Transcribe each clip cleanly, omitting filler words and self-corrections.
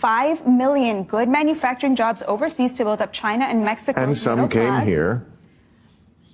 5 million good manufacturing jobs overseas to build up China and Mexico. And some came here.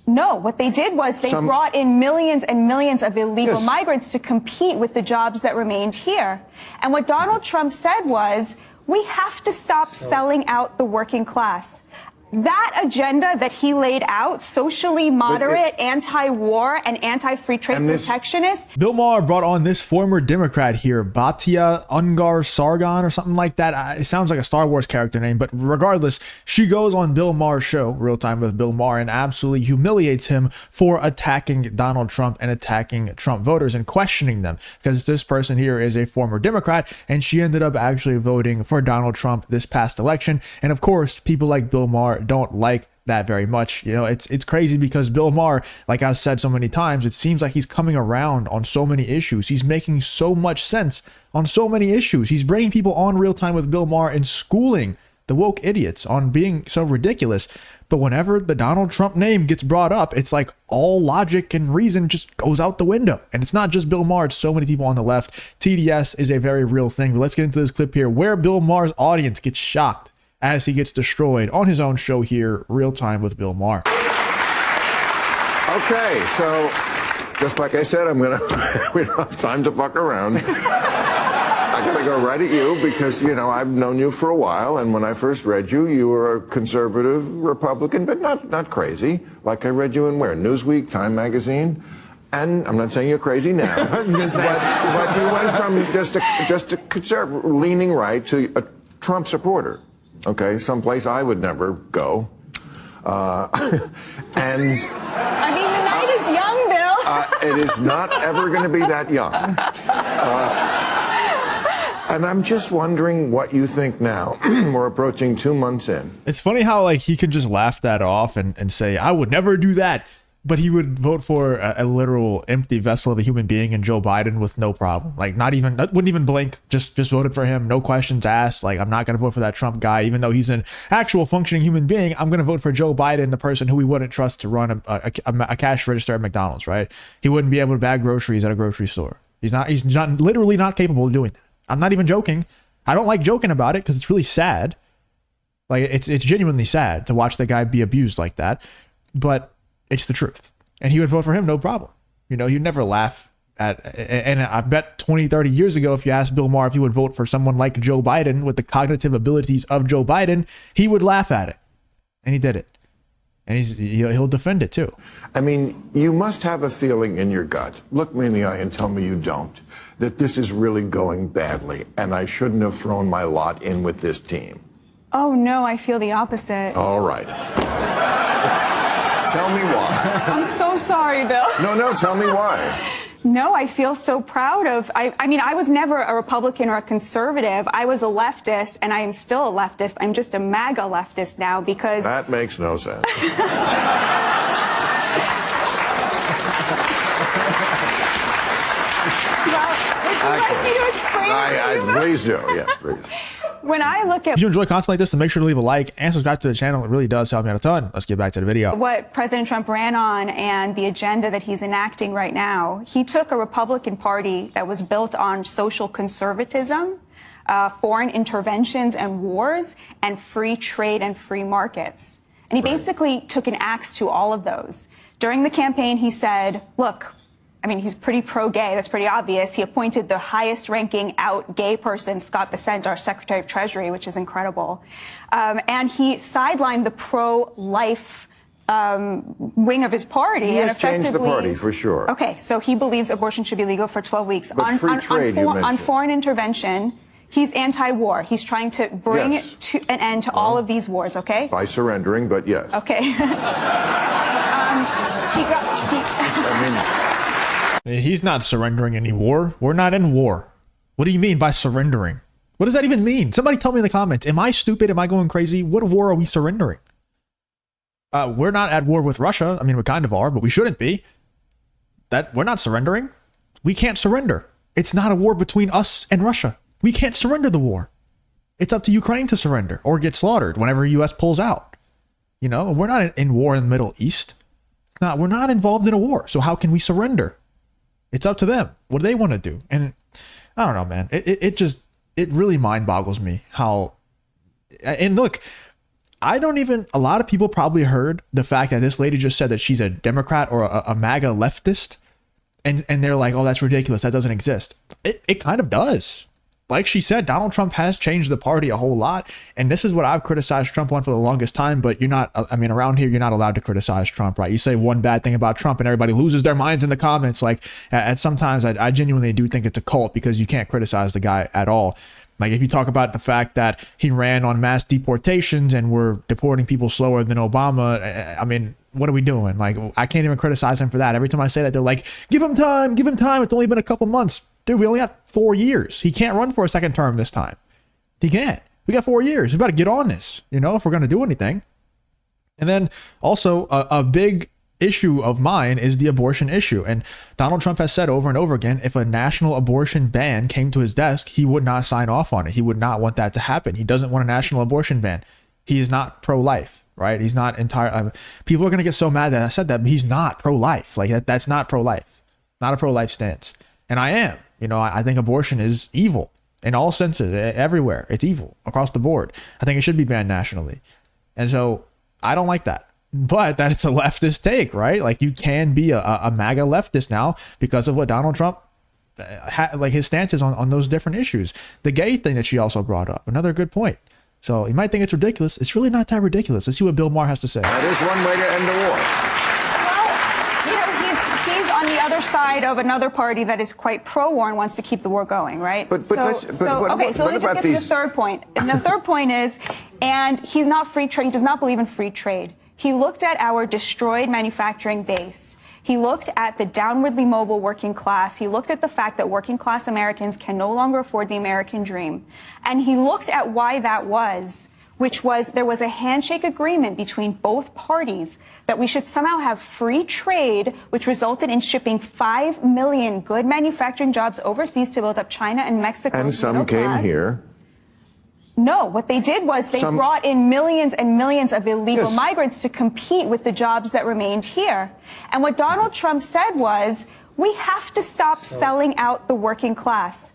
No, what they did was they brought in millions and millions of illegal migrants to compete with the jobs that remained here. And what Donald Trump said was, we have to stop selling out the working class. That agenda that he laid out, socially moderate, anti-war, and anti-free trade protectionist. Bill Maher brought on this former Democrat here, Batia Ungar Sargon or something like that. It sounds like a Star Wars character name, but regardless, she goes on Bill Maher's show, Real Time with Bill Maher, and absolutely humiliates him for attacking Donald Trump and attacking Trump voters and questioning them, because this person here is a former Democrat and she ended up actually voting for Donald Trump this past election. And of course, people like Bill Maher don't like that very much. You know, it's crazy because Bill Maher, like I've said so many times, it seems like he's coming around on so many issues. He's making so much sense on so many issues. He's bringing people on Real Time with Bill Maher and schooling the woke idiots on being so ridiculous. But whenever the Donald Trump name gets brought up, it's like all logic and reason just goes out the window. And it's not just Bill Maher, it's so many people on the left. TDS is a very real thing. But let's get into this clip here where Bill Maher's audience gets shocked as he gets destroyed on his own show here, Real Time with Bill Maher. Okay, so just like I said, we don't have time to fuck around. I gotta go right at you because, you know, I've known you for a while, and when I first read you, you were a conservative Republican, but not crazy. Like I read you in where? Newsweek, Time Magazine? And I'm not saying you're crazy now, but you went from just a conservative, leaning right to a Trump supporter. Okay, someplace I would never go. And I mean, the night is young, Bill. It is not ever going to be that young. And I'm just wondering what you think now. We're approaching 2 months in. It's funny how like he could just laugh that off and say, I would never do that. But he would vote for a literal empty vessel of a human being in Joe Biden with no problem. Like wouldn't even blink, just voted for him. No questions asked. Like, I'm not going to vote for that Trump guy, even though he's an actual functioning human being. I'm going to vote for Joe Biden, the person who we wouldn't trust to run a cash register at McDonald's, right? He wouldn't be able to bag groceries at a grocery store. He's literally not capable of doing that. I'm not even joking. I don't like joking about it because it's really sad. Like it's genuinely sad to watch the guy be abused like that. But it's the truth. And he would vote for him, no problem. You know, he'd never laugh at, and I bet 20, 30 years ago, if you asked Bill Maher if he would vote for someone like Joe Biden with the cognitive abilities of Joe Biden, he would laugh at it. And he did it. And he'll defend it too. I mean, you must have a feeling in your gut. Look me in the eye and tell me you don't. That this is really going badly and I shouldn't have thrown my lot in with this team. Oh, no, I feel the opposite. All right. Tell me why. I'm so sorry, Bill. No, tell me why. No, I feel so proud of, I mean, I was never a Republican or a conservative. I was a leftist, and I am still a leftist. I'm just a MAGA leftist now because... That makes no sense. Well, would you like me to explain? Please do, yes, please. When I look at... If you enjoy content like this, then make sure to leave a like and subscribe to the channel. It really does help me out a ton. Let's get back to the video. What President Trump ran on and the agenda that he's enacting right now, he took a Republican Party that was built on social conservatism, foreign interventions and wars, and free trade and free markets. And he basically took an axe to all of those. During the campaign, he said, look, I mean, he's pretty pro-gay. That's pretty obvious. He appointed the highest-ranking out gay person, Scott Bessent, our Secretary of Treasury, which is incredible. And he sidelined the pro-life wing of his party. He has changed the party, for sure. Okay, so he believes abortion should be legal for 12 weeks. But free trade, on foreign intervention, he's anti-war. He's trying to bring it to an end to all of these wars, okay? By surrendering, but yes. Okay. He's not surrendering any war. We're not in war. What do you mean by surrendering? What does that even mean? Somebody tell me in the comments. Am I stupid? Am I going crazy? What war are we surrendering? We're not at war with Russia. I mean, we kind of are, but we shouldn't be. We're not surrendering. We can't surrender. It's not a war between us and Russia. We can't surrender the war. It's up to Ukraine to surrender or get slaughtered whenever U.S. pulls out. You know, we're not in war in the Middle East. We're not involved in a war. So how can we surrender? It's up to them. What do they want to do? And I don't know, man. It it really mind boggles me how, and look, a lot of people probably heard the fact that this lady just said that she's a Democrat or a MAGA leftist. And they're like, oh, that's ridiculous. That doesn't exist. It kind of does. Like she said, Donald Trump has changed the party a whole lot. And this is what I've criticized Trump on for the longest time. But you're not, I mean, around here, you're not allowed to criticize Trump, right? You say one bad thing about Trump and everybody loses their minds in the comments. Like at sometimes I genuinely do think it's a cult because you can't criticize the guy at all. Like if you talk about the fact that he ran on mass deportations and we're deporting people slower than Obama, I mean, what are we doing? Like, I can't even criticize him for that. Every time I say that, they're like, give him time, give him time. It's only been a couple months. Dude, we only have 4 years. He can't run for a second term this time. He can't. We got 4 years. We got to get on this, you know, if we're going to do anything. And then also a big issue of mine is the abortion issue. And Donald Trump has said over and over again, if a national abortion ban came to his desk, he would not sign off on it. He would not want that to happen. He doesn't want a national abortion ban. He is not pro-life, right? He's not people are going to get so mad that I said that, but he's not pro-life. Like that's not pro-life, not a pro-life stance. And I am, you know, I think abortion is evil in all senses, everywhere. It's evil across the board. I think it should be banned nationally. And so I don't like that. But that it's a leftist take, right? Like you can be a MAGA leftist now because of what Donald Trump, like his stances on those different issues. The gay thing that she also brought up, another good point. So you might think it's ridiculous. It's really not that ridiculous. Let's see what Bill Maher has to say. That is one way to end the war. Well, you know, he's on the other side of another party that is quite pro-war and wants to keep the war going, right? But let me just get to the third point. And the third point is, and he's not free trade. He does not believe in free trade. He looked at our destroyed manufacturing base. He looked at the downwardly mobile working class. He looked at the fact that working class Americans can no longer afford the American dream. And he looked at why that was, which was there was a handshake agreement between both parties that we should somehow have free trade, which resulted in shipping 5 million good manufacturing jobs overseas to build up China and Mexico. And some came here. No, what they did was they brought in millions and millions of illegal migrants to compete with the jobs that remained here. And what Donald Trump said was, we have to stop selling out the working class.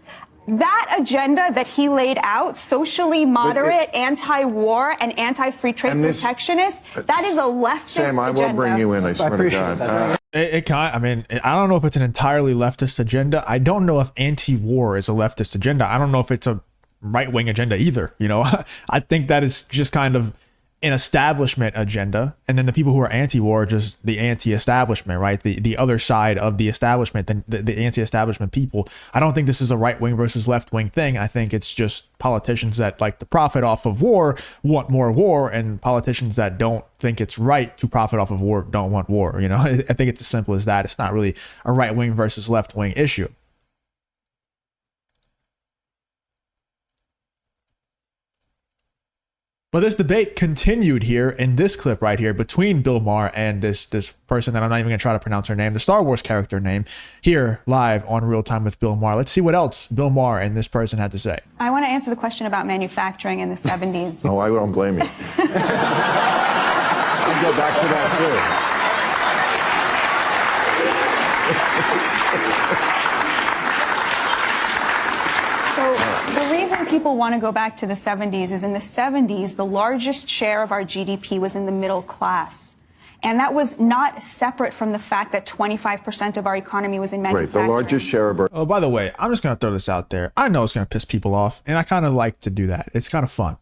That agenda that he laid out, socially moderate, anti-war, and anti-free trade protectionist, that is a leftist Sam, I agenda. will bring you in, I swear to God. I mean, I don't know if it's an entirely leftist agenda. I don't know if anti-war is a leftist agenda. I don't know if it's a right-wing agenda either. You know, I think that is just kind of an establishment agenda, and then the people who are anti-war are just the anti-establishment, right? The other side of the establishment, the anti-establishment people. I don't think this is a right-wing versus left-wing thing. I think it's just politicians that like to profit off of war want more war, and politicians that don't think it's right to profit off of war don't want war. You know, I think it's as simple as that. It's not really a right-wing versus left-wing issue. But this debate continued here in this clip right here between Bill Maher and this person that I'm not even going to try to pronounce her name, the Star Wars character name, here live on Real Time with Bill Maher. Let's see what else Bill Maher and this person had to say. I want to answer the question about manufacturing in the 70s. Oh, I don't blame you. I'd go back to that too. The reason people want to go back to the 70s is in the 70s, the largest share of our GDP was in the middle class. And that was not separate from the fact that 25% of our economy was in manufacturing. Right, the largest share of our... Oh, by the way, I'm just going to throw this out there. I know it's going to piss people off, and I kind of like to do that. It's kind of fun.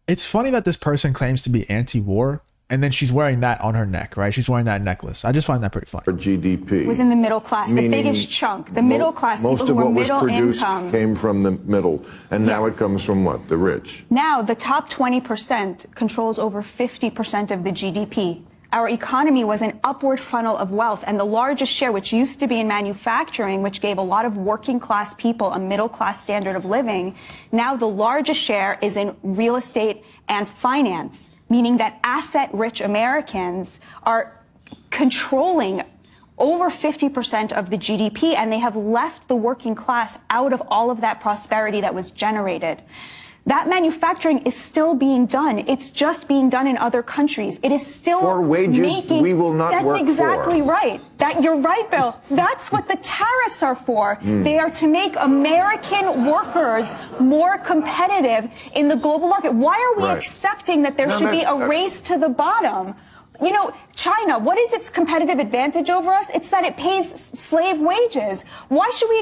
It's funny that this person claims to be anti-war, and then she's wearing that on her neck, right? She's wearing that necklace. I just find that pretty funny. For GDP. Was in the middle class, the biggest chunk. The middle class, people who were middle income. Most of what was produced came from the middle, and now it comes from what? The rich. Now, the top 20% controls over 50% of the GDP. Our economy was an upward funnel of wealth, and the largest share, which used to be in manufacturing, which gave a lot of working class people a middle class standard of living, now the largest share is in real estate and finance, meaning that asset-rich Americans are controlling over 50% of the GDP, and they have left the working class out of all of that prosperity that was generated. That manufacturing is still being done. It's just being done in other countries. It is still for wages we will not work for. That's exactly right. You're right, Bill. That's what the tariffs are for. They are to make American workers more competitive in the global market. Why are we accepting that there should be a race to the bottom? You know, China, what is its competitive advantage over us? It's that it pays slave wages. Why should we?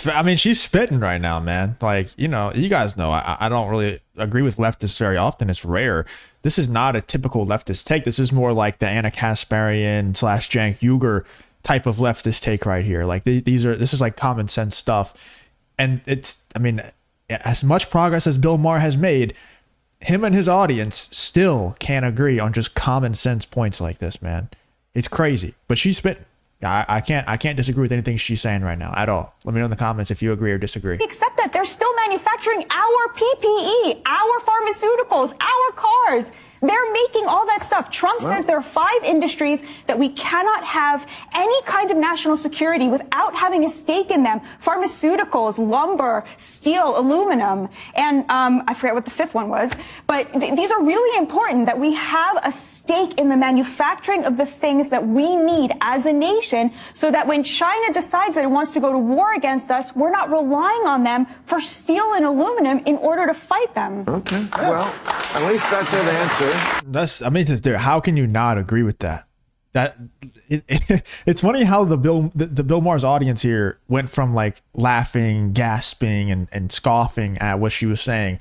I mean, she's spitting right now, man. Like, you know, you guys know I don't really agree with leftists very often. It's rare. This is not a typical leftist take. This is more like the Anna Kasparian / Cenk Uygur type of leftist take right here. Like this is like common sense stuff. And I mean, as much progress as Bill Maher has made, him and his audience still can't agree on just common sense points like this, man. It's crazy, but she's spitting. I can't disagree with anything she's saying right now at all. Let me know in the comments if you agree or disagree. Except that they're still manufacturing our PPE, our pharmaceuticals, our cars. They're making all that stuff. Trump says there are 5 industries that we cannot have any kind of national security without having a stake in them. Pharmaceuticals, lumber, steel, aluminum, and I forget what the 5th one was. But these are really important that we have a stake in the manufacturing of the things that we need as a nation so that when China decides that it wants to go to war against us, we're not relying on them for steel and aluminum in order to fight them. Okay, well, at least that's an answer. I mean, dude, how can you not agree with that? It's funny how the Bill Maher's audience here went from like laughing, gasping, and scoffing at what she was saying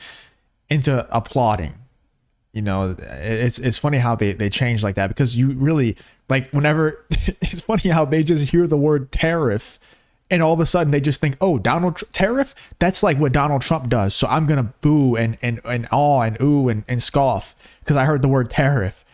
into applauding. You know, it's funny how they change like that, because you really like whenever it's funny how they just hear the word tariff and all of a sudden they just think, oh, tariff? That's like what Donald Trump does. So I'm going to boo and awe and ooh and scoff because I heard the word tariff.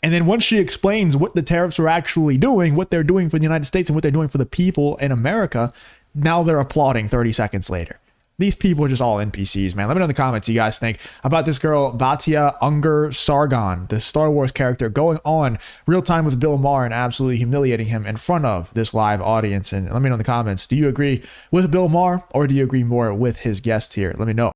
And then once she explains what the tariffs are actually doing, what they're doing for the United States and what they're doing for the people in America, now they're applauding 30 seconds later. These people are just all NPCs, man. Let me know in the comments what you guys think about this girl, Batia Ungar Sargon, the Star Wars character, going on real time with Bill Maher and absolutely humiliating him in front of this live audience. And let me know in the comments, do you agree with Bill Maher or do you agree more with his guest here? Let me know.